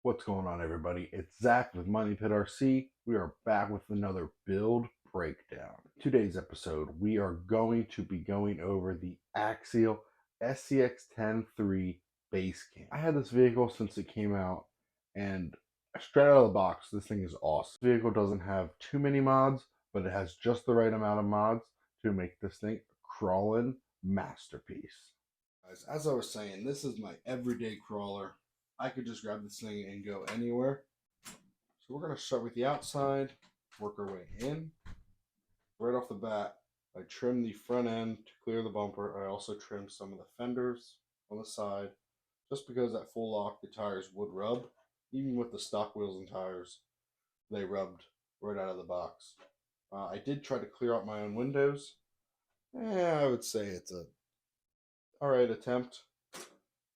What's going on, everybody? It's Zach with Money Pit RC. We are back with another build breakdown. Today's episode, we are going to be going over the Axial scx10 III Basecamp. I had this vehicle since it came out, and straight out of the box, this thing is awesome. This vehicle doesn't have too many mods, but it has just the right amount of mods to make this thing a crawling masterpiece. Guys, as I was saying, this is my everyday crawler. I could just grab this thing and go anywhere. So we're going to start with the outside, work our way in. Right off the bat, I trim the front end to clear the bumper. I also trim some of the fenders on the side, just because at full lock the tires would rub. Even with the stock wheels and tires, they rubbed right out of the box. I did try to clear out my own windows. I would say it's a alright attempt.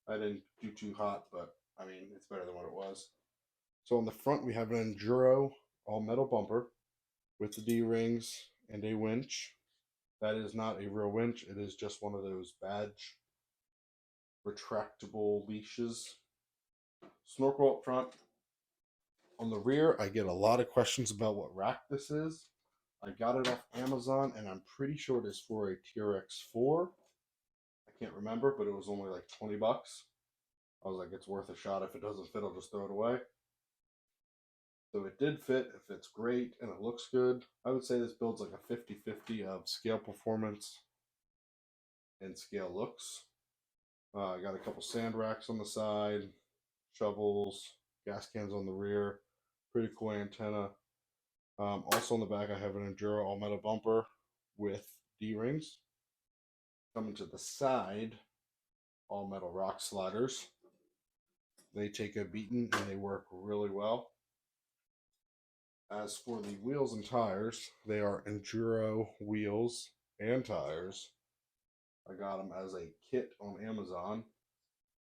I didn't do too hot, but I mean, it's better than what it was. So on the front, we have an INJORA all-metal bumper with the D-rings and a winch. That is not a real winch. It is just one of those badge retractable leashes. Snorkel up front. On the rear, I get a lot of questions about what rack this is. I got it off Amazon, and I'm pretty sure it is for a TRX4. I can't remember, but it was only like 20 bucks. I was like, it's worth a shot. If it doesn't fit, I'll just throw it away. So it did fit. It fits great, and it looks good. I would say this build's like a 50-50 of scale performance and scale looks. I got a couple sand racks on the side, shovels, gas cans on the rear. Pretty cool antenna. Also on the back, I have an INJORA all-metal bumper with D-rings. Coming to the side, all-metal rock sliders. They take a beating and they work really well. As for the wheels and tires, they are INJORA wheels and tires. I got them as a kit on Amazon.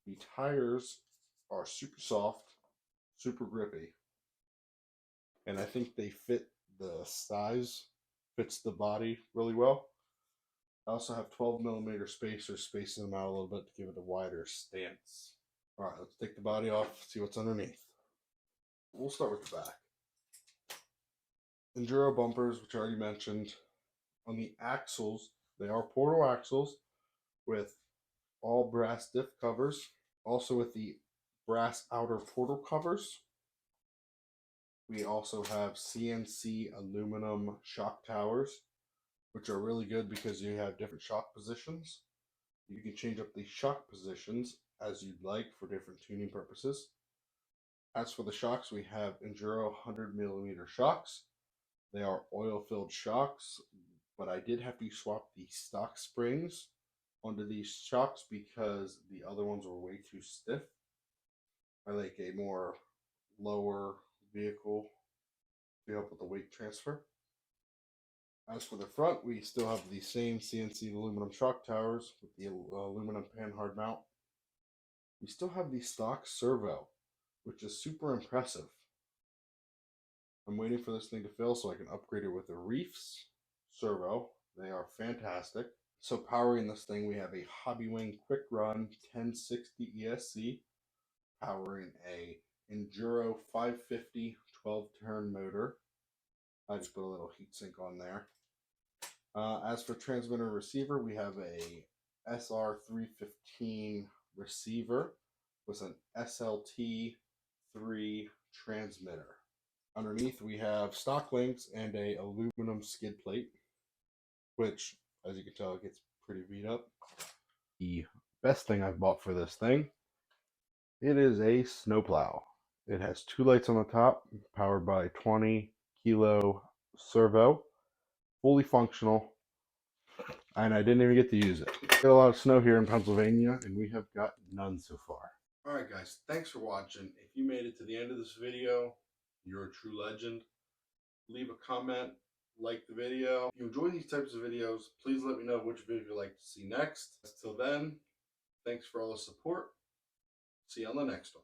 The tires are super soft, super grippy, and I think they fit the size, fits the body really well. I also have 12mm spacers spacing them out a little bit to give it a wider stance. Alright, let's take the body off, see what's underneath. We'll start with the back. INJORA bumpers, which I already mentioned. On the axles, they are portal axles with all brass diff covers. Also with the brass outer portal covers. We also have CNC aluminum shock towers, which are really good because you have different shock positions. You can change up the shock positions as you'd like for different tuning purposes. As for the shocks, we have INJORA 100mm shocks. They are oil-filled shocks, but I did have to swap the stock springs onto these shocks because the other ones were way too stiff. I like a more lower vehicle to help with the weight transfer. As for the front, we still have the same CNC aluminum shock towers with the aluminum panhard mount. We still have the stock servo, which is super impressive. I'm waiting for this thing to fill so I can upgrade it with the Reefs servo. They are fantastic. So powering this thing, we have a HOBBYWING Quick Run 1060 ESC, powering a INJORA 550 12-turn motor. I just put a little heatsink on there. As for transmitter and receiver, we have a SR315 receiver with an SLT3 transmitter. Underneath, we have stock links and a aluminum skid plate, which, as you can tell, gets pretty beat up. The best thing I've bought for this thing, it is a snowplow. It has two lights on the top, powered by 20-kilo servo, fully functional, and I didn't even get to use it. We get a lot of snow here in Pennsylvania, and we have got none so far. Alright guys, thanks for watching. If you made it to the end of this video, you're a true legend. Leave a comment, like the video. If you enjoy these types of videos, please let me know which video you'd like to see next. Till then, thanks for all the support. See you on the next one.